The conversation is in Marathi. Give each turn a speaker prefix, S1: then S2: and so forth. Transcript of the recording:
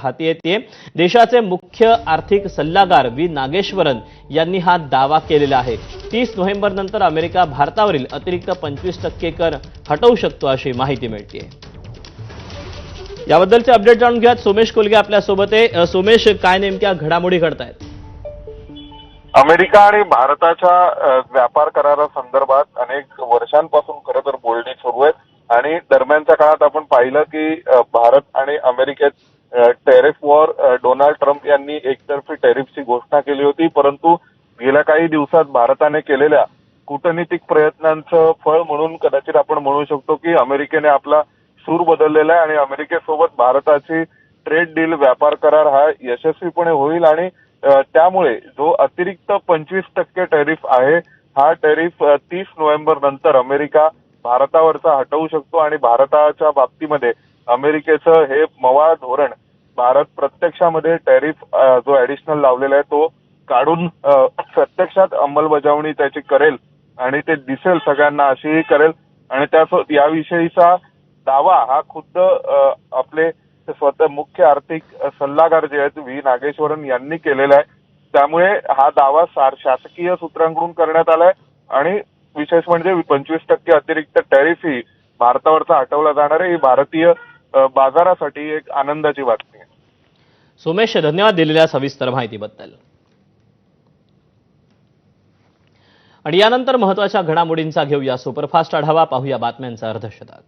S1: हाती येते। देशाचे मुख्य आर्थिक सल्लागार व्ही नागेश्वरन यांनी हा दावा केलेला आहे। 30 नोव्हेंबरनंतर अमेरिका भारतावरील अतिरिक्त 25% कर हटवू शकतो अशी माहिती मिळते। याबद्दलचे अपडेट जाणून घ्या। सोमेश कोलगे आपल्या सोबत आहे। सोमेश, काय नेमक्या घडामोडी घडतायत?
S2: अमेरिका आणि भारताच्या व्यापार करारासंदर्भात अनेक वर्षांपासून खरं तर बोलणी सुरू आहेत आणि दरम्यानच्या काळात आपण पाहिलं की भारत आणि अमेरिकेत टॅरिफ वॉर डोनाल्ड ट्रम्प यांनी एकतर्फी टॅरिफची घोषणा केली होती, परंतु गेल्या काही दिवसात भारताने केलेल्या कूटनीतिक प्रयत्नांचं फळ म्हणून कदाचित आपण म्हणू शकतो की अमेरिकेने आपला सूर बदललेला आहे आणि अमेरिकेसोबत भारताची ट्रेड डील व्यापार करार हा यशस्वीपणे होईल आणि त्यामुळे जो अतिरिक्त 25% टॅरिफ आहे हा टॅरिफ 30 नोव्हेंबर नंतर अमेरिका भारतावरचा हटवू शकतो आणि भारताच्या बाबतीमध्ये अमेरिकेचं हे मवाळ धोरण भारत प्रत्यक्षामध्ये टॅरिफ जो ऍडिशनल लावलेला आहे तो काढून प्रत्यक्षात अंमलबजावणी त्याची करेल आणि ते दिसेल सगळ्यांना अशीही करेल आणि याविषयीचा दावा हा खुद्द आपले स्वतः मुख्य आर्थिक सल्लागार जे आहेत व्ही नागेश्वरन यांनी केलेला आहे। त्यामुळे हा दावा शासकीय सूत्रांकडून करण्यात आलाय आणि विशेष म्हणजे 25% अतिरिक्त टॅरिफ ही भारतावरचा हटवला जाणार आहे। ही भारतीय बाजारासाठी एक आनंदाची बातमी आहे।
S1: सोमेश, धन्यवाद दिलेल्या सविस्तर माहितीबद्दल। आणि यानंतर महत्त्वाच्या घडामोडींचा घेऊया सुपरफास्ट आढावा, पाहूया बातम्यांचा अर्धशतक।